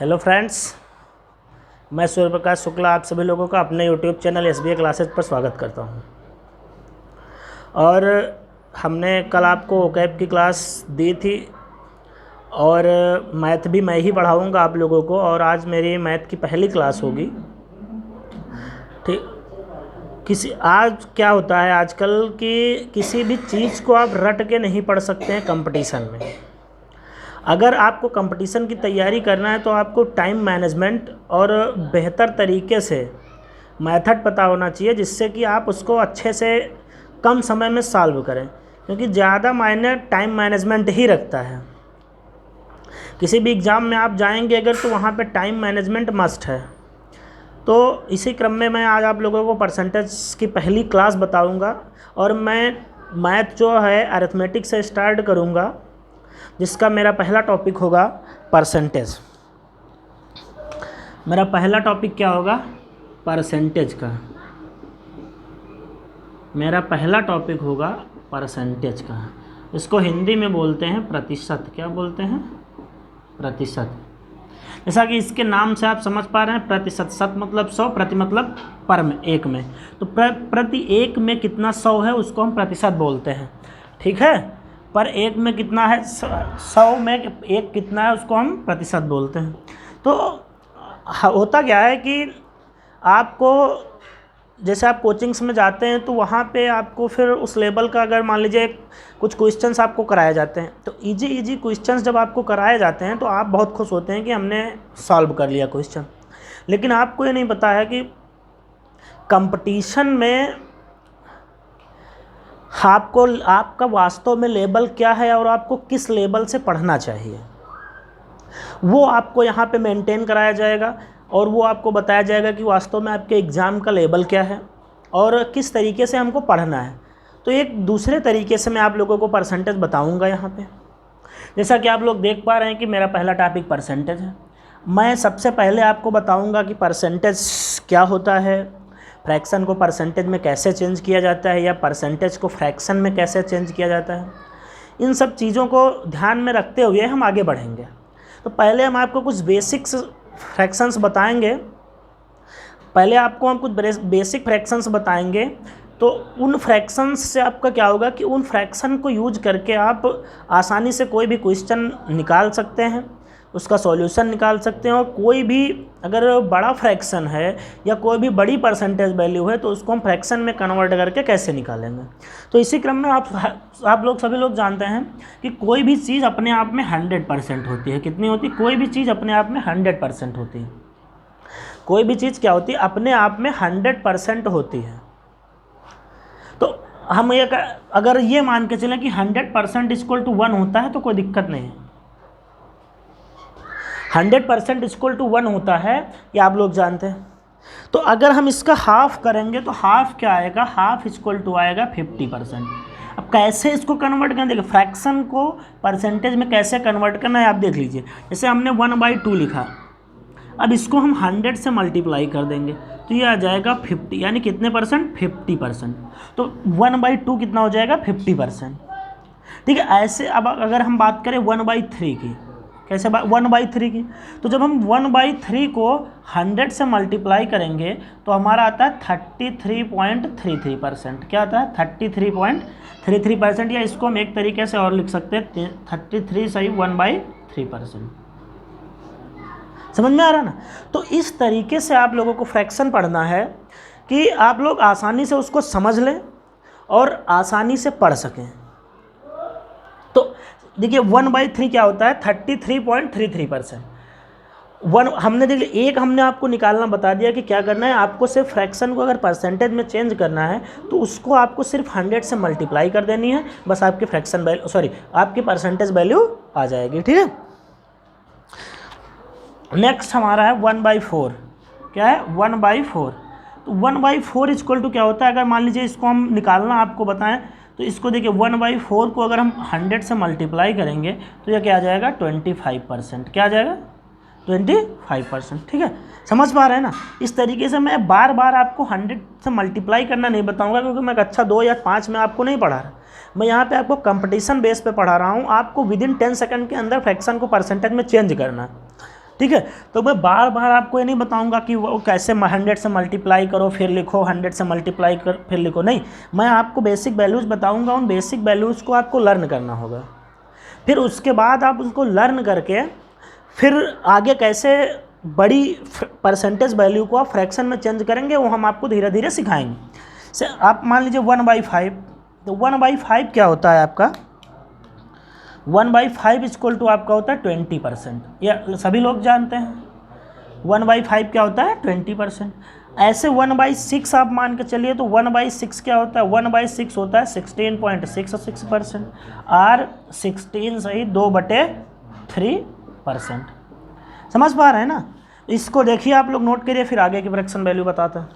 Hello friends, मैं सूर्य प्रकाश शुक्ला आप सभी लोगों का अपने यूट्यूब चैनल SBA क्लासेज पर स्वागत करता हूं। और हमने कल आपको ओकैब की क्लास दी थी और मैथ भी मैं ही पढ़ाऊंगा आप लोगों को। और आज मेरी मैथ की पहली क्लास होगी। ठीक, आज क्या होता है आजकल कि किसी भी चीज़ को आप रट के नहीं पढ़ सकते हैं कंपटीशन में। अगर आपको कंपटीशन की तैयारी करना है तो आपको टाइम मैनेजमेंट और बेहतर तरीके से मेथड पता होना चाहिए, जिससे कि आप उसको अच्छे से कम समय में सॉल्व करें, क्योंकि ज़्यादा मायने टाइम मैनेजमेंट ही रखता है। किसी भी एग्ज़ाम में आप जाएंगे अगर, तो वहाँ पे टाइम मैनेजमेंट मस्ट है। तो इसी क्रम में मैं आज आप लोगों को परसेंटेज की पहली क्लास बताऊँगा और मैं मैथ जो है अरिथमेटिक से स्टार्ट करूँगा, जिसका मेरा पहला टॉपिक होगा परसेंटेज। मेरा पहला टॉपिक क्या होगा? परसेंटेज का। मेरा पहला टॉपिक होगा परसेंटेज का। इसको हिंदी में बोलते हैं प्रतिशत। क्या बोलते हैं? प्रतिशत। जैसा कि इसके नाम से आप समझ पा रहे हैं, प्रतिशत। शत मतलब 100, प्रति मतलब पर में, एक में। तो प्रति एक में कितना 100 है उसको हम प्रतिशत बोलते हैं। ठीक है, पर एक में कितना है, 100 में एक कितना है उसको हम प्रतिशत बोलते हैं। तो होता क्या है कि आपको, जैसे आप कोचिंग्स में जाते हैं तो वहाँ पे आपको फिर उस लेवल का, अगर मान लीजिए कुछ क्वेश्चंस आपको कराए जाते हैं, तो इजी क्वेश्चंस जब आपको कराए जाते हैं तो आप बहुत खुश होते हैं कि हमने सॉल्व कर लिया क्वेश्चन। लेकिन आपको ये नहीं पता है कि कंपटीशन में आपका वास्तव में लेवल क्या है और आपको किस लेवल से पढ़ना चाहिए, वो आपको यहाँ पे मेंटेन कराया जाएगा। और वो आपको बताया जाएगा कि वास्तव में आपके एग्ज़ाम का लेवल क्या है और किस तरीके से हमको पढ़ना है। तो एक दूसरे तरीके से मैं आप लोगों को परसेंटेज बताऊँगा यहाँ पे। जैसा कि आप लोग देख पा रहे हैं कि मेरा पहला टॉपिक परसेंटेज है। मैं सबसे पहले आपको बताऊँगा कि परसेंटेज क्या होता है, फ्रैक्शन को परसेंटेज में कैसे चेंज किया जाता है, या परसेंटेज को फ्रैक्शन में कैसे चेंज किया जाता है। इन सब चीज़ों को ध्यान में रखते हुए हम आगे बढ़ेंगे। तो पहले हम आपको कुछ बेसिक्स फ्रैक्शंस बताएंगे। पहले आपको हम कुछ बेसिक फ्रैक्शंस बताएंगे। तो उन फ्रैक्शंस से आपका क्या होगा कि उन फ्रैक्शन को यूज करके आप आसानी से कोई भी क्वेश्चन निकाल सकते हैं, उसका सॉल्यूशन निकाल सकते हैं। और कोई भी अगर बड़ा फ्रैक्शन है या कोई भी बड़ी परसेंटेज वैल्यू है तो उसको हम फ्रैक्शन में कन्वर्ट करके कैसे निकालेंगे। तो इसी क्रम में आप लोग सभी लोग जानते हैं कि कोई भी चीज़ अपने आप में 100% होती है। कितनी होती है? कोई भी चीज़ अपने आप में 100% होती है। कोई भी चीज़ क्या होती है? अपने आप में 100% होती है। तो हम ये अगर ये मान के चलें कि 100% इक्वल टू 1 होता है तो कोई दिक्कत नहीं है। 100% इक्वल टू 1 होता है, ये आप लोग जानते हैं। तो अगर हम इसका हाफ करेंगे तो हाफ क्या आएगा? हाफ इक्वल टू आएगा 50%। अब कैसे इसको कन्वर्ट करना, देखिए फ्रैक्शन को परसेंटेज में कैसे कन्वर्ट करना है आप देख लीजिए। जैसे हमने 1/2 लिखा, अब इसको हम 100 से मल्टीप्लाई कर देंगे तो ये आ जाएगा 50, यानी कितने परसेंट? 50%। तो 1/2 कितना हो जाएगा? 50%। ठीक है। ऐसे अब अगर हम बात करें 1/3 की, कैसे 1/3 की, तो जब हम 1/3 को 100 से मल्टीप्लाई करेंगे तो हमारा आता है 33.33%। क्या आता है? 33.33%। या इसको हम एक तरीके से और लिख सकते हैं 33 सही 1/3%। समझ में आ रहा ना? तो इस तरीके से आप लोगों को फ्रैक्शन पढ़ना है कि आप लोग आसानी से उसको समझ लें और आसानी से पढ़ सकें। तो देखिए 1/3 क्या होता है? 33.33%। हमने देखिए एक हमने आपको निकालना बता दिया कि क्या करना है। आपको सिर्फ फ्रैक्शन को अगर परसेंटेज में चेंज करना है तो उसको आपको सिर्फ 100 से मल्टीप्लाई कर देनी है, बस आपकी फ्रैक्शन वैल्यू, सॉरी आपकी परसेंटेज वैल्यू आ जाएगी। ठीक है। नेक्स्ट हमारा है 1/4। क्या है? 1/4। तो 1/4 इक्वल टू क्या होता है? अगर मान लीजिए इसको हम निकालना आपको बताएं तो इसको देखिए 1/4 को अगर हम 100 से मल्टीप्लाई करेंगे तो यह क्या आ जाएगा? 25%। क्या आ जाएगा? 25%। ठीक है, समझ पा रहे हैं ना? इस तरीके से मैं बार बार आपको 100 से मल्टीप्लाई करना नहीं बताऊंगा, क्योंकि मैं कक्षा 2 या 5 में आपको नहीं पढ़ा रहा। मैं यहाँ पे आपको कंपटीशन बेस पे पढ़ा रहा हूँ। आपको विदिन 10 सेकंड के अंदर फ्रैक्शन को परसेंटेज में चेंज करना है। ठीक है। तो मैं बार बार आपको ये नहीं बताऊंगा कि वो कैसे 100 से मल्टीप्लाई करो फिर लिखो, 100 से मल्टीप्लाई कर फिर लिखो, नहीं, मैं आपको बेसिक वैल्यूज़ बताऊंगा, उन बेसिक वैल्यूज़ को आपको लर्न करना होगा। फिर उसके बाद आप उसको लर्न करके फिर आगे कैसे बड़ी परसेंटेज वैल्यू को आप फ्रैक्शन में चेंज करेंगे वो हम आपको धीरे धीरे सिखाएंगे। से आप मान लीजिए 1/5, तो 1/5 क्या होता है आपका, 1/5 इक्वल टू आपका होता है 20%, या सभी लोग जानते हैं 1/5 क्या होता है 20%। ऐसे 1/6 आप मान के चलिए, तो 1/6 क्या होता है, 1/6 होता है 16.66%, और 16 सही 2/3%। समझ पा रहे हैं ना। इसको देखिए आप लोग नोट करिए, फिर आगे की फ्रैक्शन वैल्यू बताते हैं।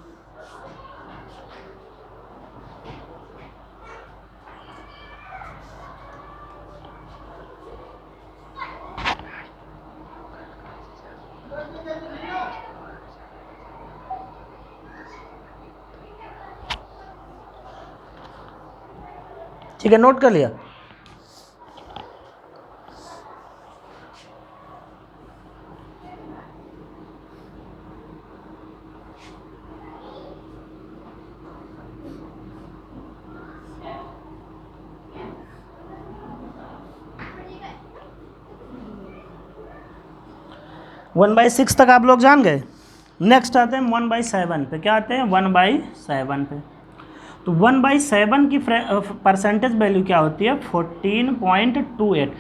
ठीक है, नोट कर लिया। वन बाई सिक्स तक आप लोग जान गए। नेक्स्ट आते हैं 1/7 पे। क्या आते हैं 1/7 पे। तो 1/7 की परसेंटेज वैल्यू क्या होती है 14.28।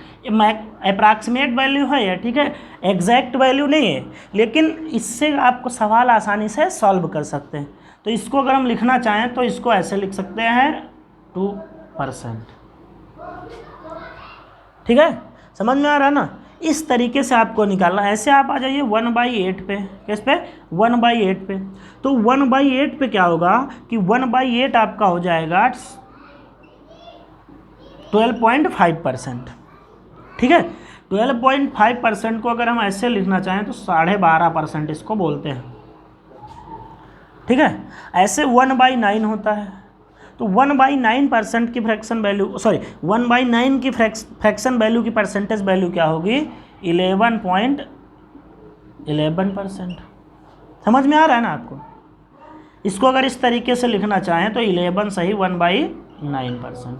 अप्रॉक्सीमेट वैल्यू है ये, ठीक है, एग्जैक्ट वैल्यू नहीं है, लेकिन इससे आपको सवाल आसानी से सॉल्व कर सकते हैं। तो इसको अगर हम लिखना चाहें तो इसको ऐसे लिख सकते हैं 2%। ठीक है, समझ में आ रहा है ना। इस तरीके से आपको निकालना। ऐसे आप आ जाइए 1/8 पे। किस पे 1/8 पे। तो 1/8 पे क्या होगा कि 1/8 आपका हो जाएगा 12.5%। ठीक है, 12.5% को अगर हम ऐसे लिखना चाहें तो 12.5% इसको बोलते हैं। ठीक है, ऐसे 1/9 होता है। तो 1/9% की फ्रैक्शन वैल्यू, सॉरी 1/9 की फ्रैक्शन वैल्यू की परसेंटेज वैल्यू क्या होगी 11.11%। समझ में आ रहा है ना आपको। इसको अगर इस तरीके से लिखना चाहें तो 11 सही 1/9%।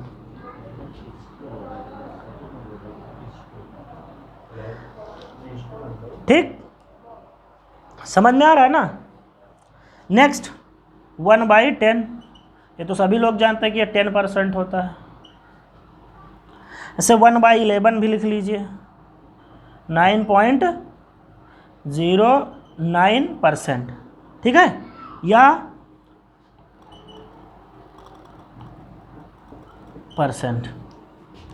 ठीक, समझ में आ रहा है ना। नेक्स्ट 1/10। ये तो सभी लोग जानते हैं कि ये 10% होता है। ऐसे 1/11 भी लिख लीजिए 9.09%। ठीक है, या %।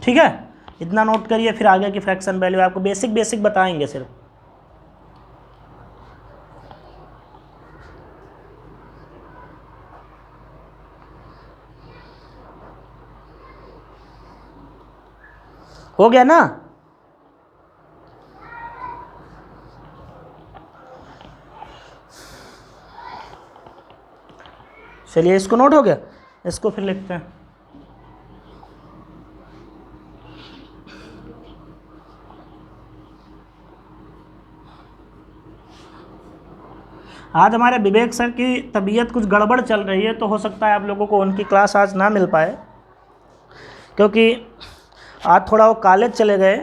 ठीक है, इतना नोट करिए, फिर आगे की फ्रैक्शन वैल्यू आपको बेसिक बेसिक बताएंगे सिर्फ। हो गया ना। चलिए, इसको नोट हो गया, इसको फिर लिखते हैं। आज हमारे विवेक सर की तबीयत कुछ गड़बड़ चल रही है, तो हो सकता है आप लोगों को उनकी क्लास आज ना मिल पाए, क्योंकि आज थोड़ा वो कॉलेज चले गए,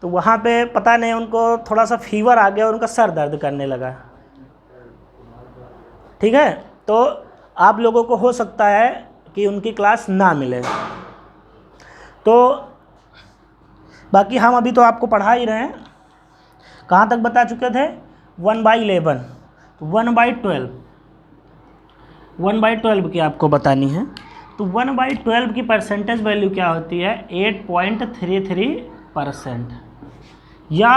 तो वहाँ पे पता नहीं उनको थोड़ा सा फीवर आ गया और उनका सर दर्द करने लगा। ठीक है, तो आप लोगों को हो सकता है कि उनकी क्लास ना मिले। तो बाकी हम अभी तो आपको पढ़ा ही रहे हैं। कहाँ तक बता चुके थे 1/11। तो 1/12, 1/12 की आपको बतानी है। तो 1/12 की परसेंटेज वैल्यू क्या होती है 8.33%, या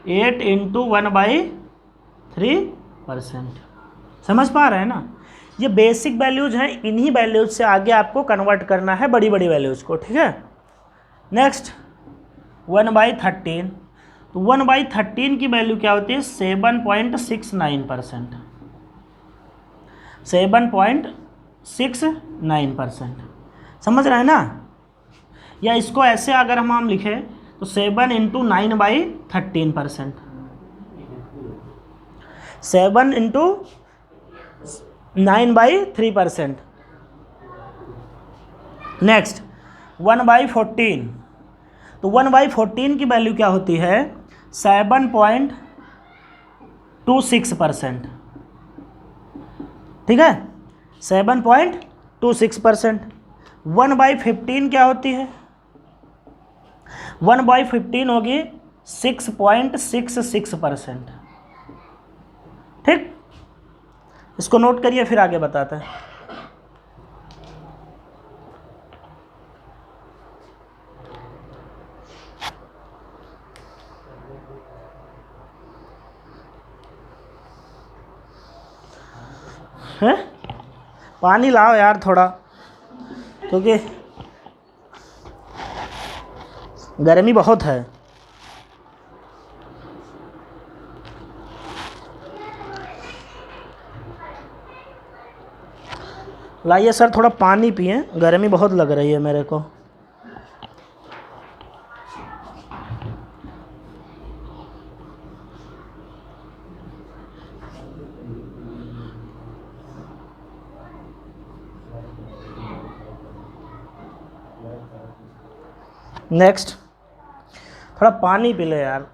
8 × 1/3%। समझ पा रहे हैं ना। ये बेसिक वैल्यूज हैं, इन्हीं वैल्यूज से आगे आपको कन्वर्ट करना है बड़ी बड़ी वैल्यूज को। ठीक है, नेक्स्ट 1/13। तो 1/13 की वैल्यू क्या होती है 7.69%, 7.69%। समझ रहे हैं ना। या इसको ऐसे अगर हम लिखें तो 7 इंटू 9/13%, 7 इंटू 9/3%। नेक्स्ट 1/14, तो 1/14 की वैल्यू क्या होती है? 7.26%। ठीक है, 7.26%। 1/15 क्या होती है? 1/15 होगी 6.66%। ठीक, इसको नोट करिए, फिर आगे बताते हैं। हैं? पानी लाओ यार थोड़ा, क्योंकि गर्मी बहुत है। लाइए सर, थोड़ा पानी पिए, गर्मी बहुत लग रही है मेरे को। नेक्स्ट, थोड़ा पानी पी ले यार।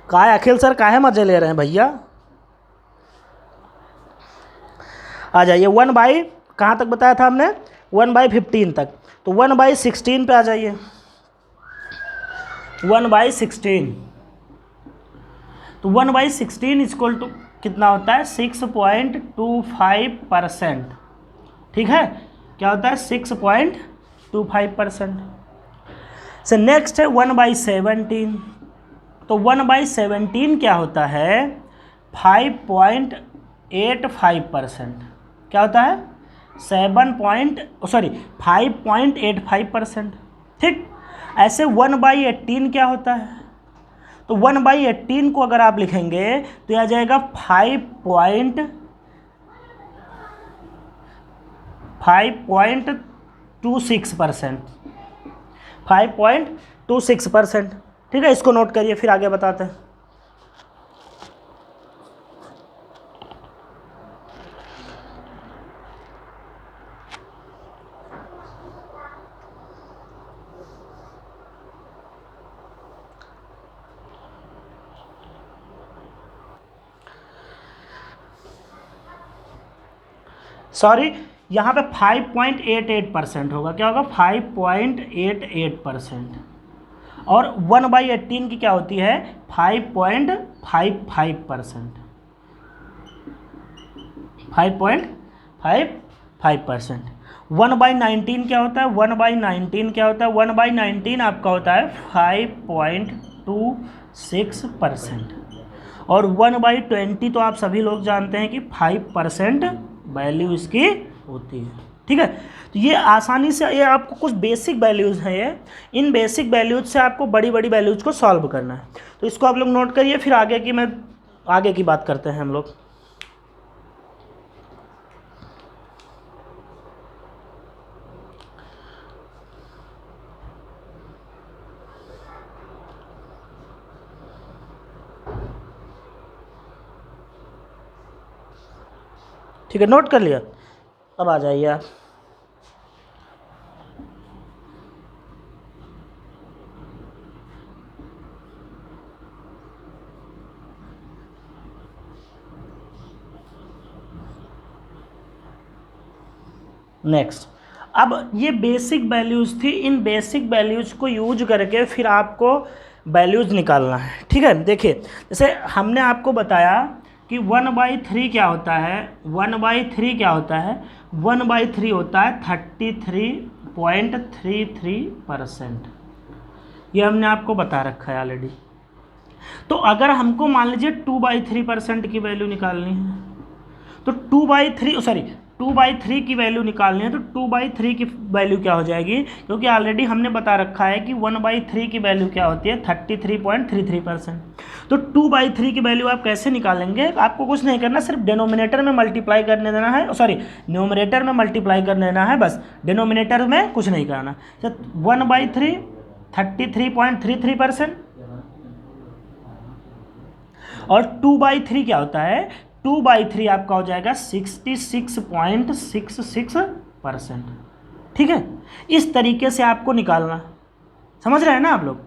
काहे अखिल सर, काहे मजे ले रहे हैं भैया? आ जाइए। 1 बाई कहाँ तक बताया था हमने? 1/15 तक। तो 1/16 पे आ जाइए। 1/16, तो 1/16 इक्वल टू कितना होता है? 6.25%। ठीक है, क्या होता है? 6.25%। से नेक्स्ट है 1/17, तो 1/17 क्या होता है? 5.85%। क्या होता है? 5.85%। ठीक, ऐसे 1/18 क्या होता है? तो 1/18 को अगर आप लिखेंगे तो आ जाएगा 5.26%। 5.26%। ठीक है, इसको नोट करिए, फिर आगे बताते हैं। सॉरी, यहाँ पे 5.88% होगा। क्या होगा? 5.88%। और 1/18 की क्या होती है? 5.55%। 5.55%। 1/19 क्या होता है? 1/19 क्या होता है? 1/19 आपका होता है 5.26%। और 1/20 तो आप सभी लोग जानते हैं कि 5% वैल्यू इसकी होती है। ठीक है, तो ये आसानी से, ये आपको कुछ बेसिक वैल्यूज़ हैं, ये इन बेसिक वैल्यूज से आपको बड़ी बड़ी वैल्यूज को सॉल्व करना है। तो इसको आप लोग नोट करिए, फिर आगे की बात करते हैं हम लोग। ठीक है, नोट कर लिया। अब आ जाइए आप। नेक्स्ट, अब ये बेसिक वैल्यूज़ थी, इन बेसिक वैल्यूज़ को यूज करके फिर आपको वैल्यूज़ निकालना है। ठीक है, देखिए, जैसे हमने आपको बताया कि 1/3 क्या होता है? 1/3 क्या होता है? 1/3 होता है 33.33%। ये हमने आपको बता रखा है ऑलरेडी। तो अगर हमको मान लीजिए 2/3% की वैल्यू निकालनी है, तो 2/3 सॉरी 2/3 की वैल्यू निकालनी है तो 2/3 की वैल्यू क्या हो जाएगी, क्योंकि ऑलरेडी हमने बता रखा है कि 1/3 की वैल्यू क्या होती है 33.33%। तो 2/3 की वैल्यू आप कैसे निकालेंगे, आपको कुछ नहीं करना, सिर्फ डिनोमिनेटर में मल्टीप्लाई करने देना है, सॉरी न्यूमरेटर में मल्टीप्लाई करने देना है बस, डिनोमिनेटर में कुछ नहीं करना। तो 1/3 33.33% और 2/3 क्या होता है, 2/3 आपका हो जाएगा 66.66%। ठीक है, इस तरीके से आपको निकालना, समझ रहे हैं ना आप लोग।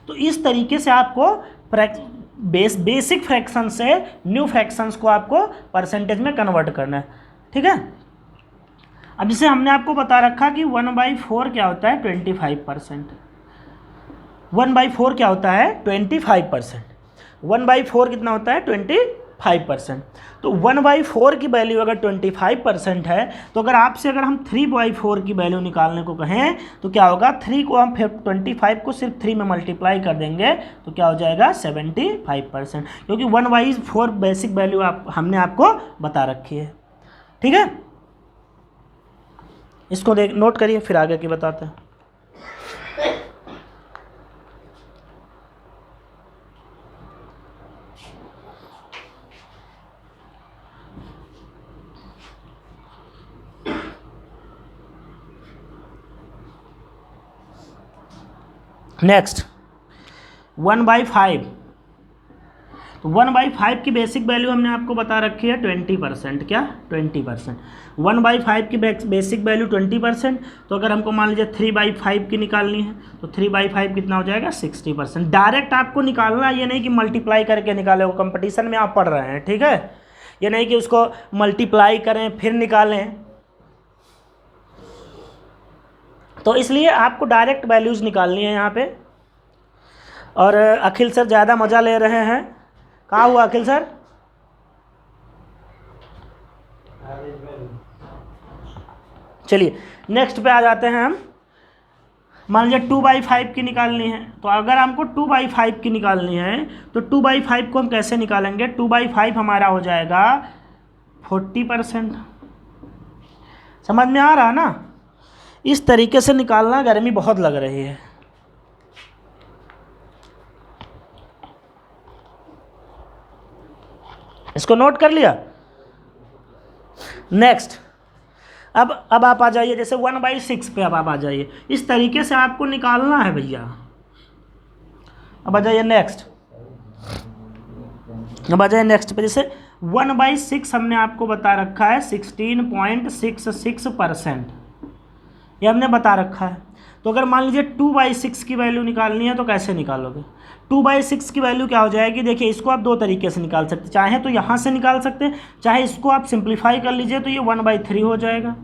तो इस तरीके से आपको बेसिक फ्रैक्शन से न्यू फ्रैक्शंस को आपको परसेंटेज में कन्वर्ट करना है। ठीक है, अब जैसे हमने आपको बता रखा कि 1/4 क्या होता है 25%। 1/4 क्या होता है 25%। 1/4 कितना होता है 25%। तो 1/4 की वैल्यू अगर 25% है तो अगर आपसे अगर हम 3/4 की वैल्यू निकालने को कहें तो क्या होगा, 3 को हम 25 को सिर्फ 3 में मल्टीप्लाई कर देंगे तो क्या हो जाएगा 75%, क्योंकि 1/4 बेसिक वैल्यू हमने आपको बता रखी है। ठीक है, इसको नोट करिए, फिर आगे की बताते हैं। नेक्स्ट 1/5। तो 1/5 की बेसिक वैल्यू हमने आपको बता रखी है 20%। क्या 20%। 1/5 की बेसिक वैल्यू 20%। तो अगर हमको मान लीजिए 3/5 की निकालनी है तो 3/5 कितना हो जाएगा 60%। डायरेक्ट आपको निकालना, ये नहीं कि मल्टीप्लाई करके निकाले, वो कंपटीशन में आप पढ़ रहे हैं। ठीक है, ये नहीं कि उसको मल्टीप्लाई करें फिर निकालें, तो इसलिए आपको डायरेक्ट वैल्यूज़ निकालनी है यहाँ पे। और अखिल सर ज़्यादा मज़ा ले रहे हैं, कहाँ हुआ अखिल सर? चलिए नेक्स्ट पे आ जाते हैं हम। मान लीजिए 2/5 की निकालनी है, तो अगर हमको 2/5 की निकालनी है तो 2/5 को हम कैसे निकालेंगे, 2/5 हमारा हो जाएगा 40%। समझ में आ रहा ना, इस तरीके से निकालना। गर्मी बहुत लग रही है। इसको नोट कर लिया। नेक्स्ट, अब आप आ जाइए जैसे 1/6 पे, अब आप आ जाइए, इस तरीके से आपको निकालना है भैया। अब आ जाइए नेक्स्ट, अब आ जाइए नेक्स्ट पे। जैसे 1/6 हमने आपको बता रखा है 16.66%, ये हमने बता रखा है। तो अगर मान लीजिए 2/6 की वैल्यू निकालनी है तो कैसे निकालोगे, 2/6 की वैल्यू क्या हो जाएगी, देखिए इसको आप दो तरीके से निकाल सकते हैं, चाहे तो यहाँ से निकाल सकते हैं, चाहे इसको आप सिंप्लीफाई कर लीजिए तो ये 1/3 हो जाएगा।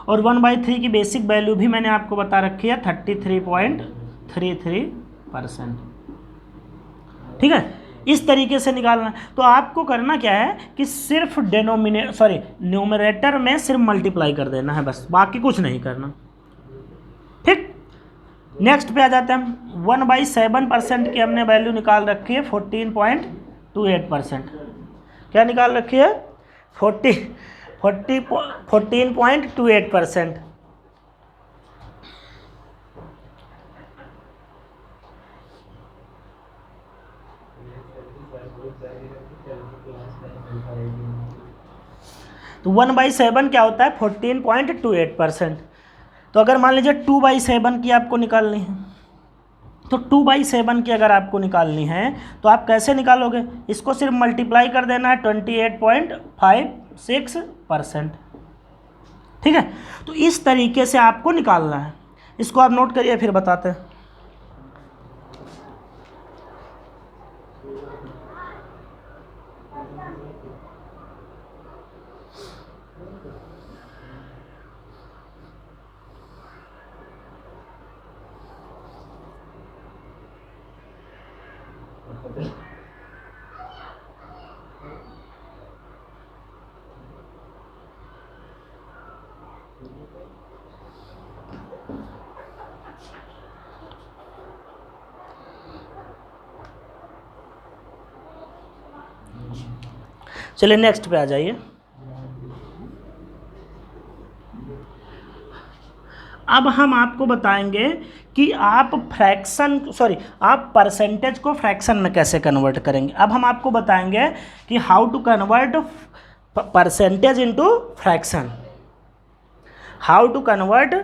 और 1/3 की बेसिक वैल्यू भी मैंने आपको बता रखी है 33.33%। ठीक है, इस तरीके से निकालना। तो आपको करना क्या है कि सिर्फ न्यूमरेटर में सिर्फ मल्टीप्लाई कर देना है बस, बाकी कुछ नहीं करना। ठीक, नेक्स्ट पे आ जाते हैं हम। 1/7% की हमने वैल्यू निकाल रखी है 14.28%। क्या निकाल रखी है 14.28%। तो 1/7 क्या होता है 14.28%। तो अगर मान लीजिए 2/7 की आपको निकालनी है, तो 2/7 की अगर आपको निकालनी है तो आप कैसे निकालोगे, इसको सिर्फ मल्टीप्लाई कर देना है 28.56%। ठीक है, तो इस तरीके से आपको निकालना है। इसको आप नोट करिए, फिर बताते हैं। चलिए नेक्स्ट पे आ जाइए। अब हम आपको बताएंगे कि आप आप परसेंटेज को फ्रैक्शन में कैसे कन्वर्ट करेंगे। अब हम आपको बताएंगे कि how to convert percentage into fraction, how to convert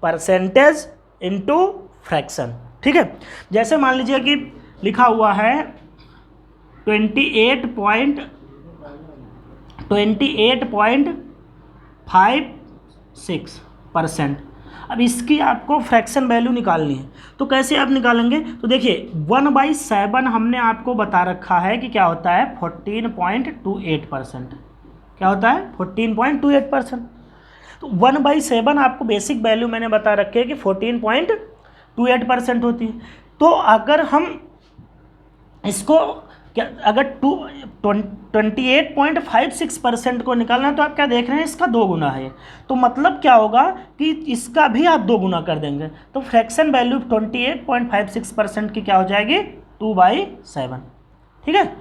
percentage into fraction. ठीक है, जैसे मान लीजिए कि लिखा हुआ है 28.56%। अब इसकी आपको फ्रैक्शन वैल्यू निकालनी है, तो कैसे आप निकालेंगे? तो देखिए 1/7 हमने आपको बता रखा है कि क्या होता है 14.28%। क्या होता है 14.28%। तो 1/7 आपको बेसिक वैल्यू मैंने बता रखी है कि 14.28% होती है। तो अगर हम इसको अगर 28.56% को निकालना, तो आप क्या देख रहे हैं, इसका 2 गुना है। तो मतलब क्या होगा कि इसका भी आप 2 गुना कर देंगे, तो फ्रैक्शन वैल्यू 28.56% की क्या हो जाएगी 2/7। ठीक है।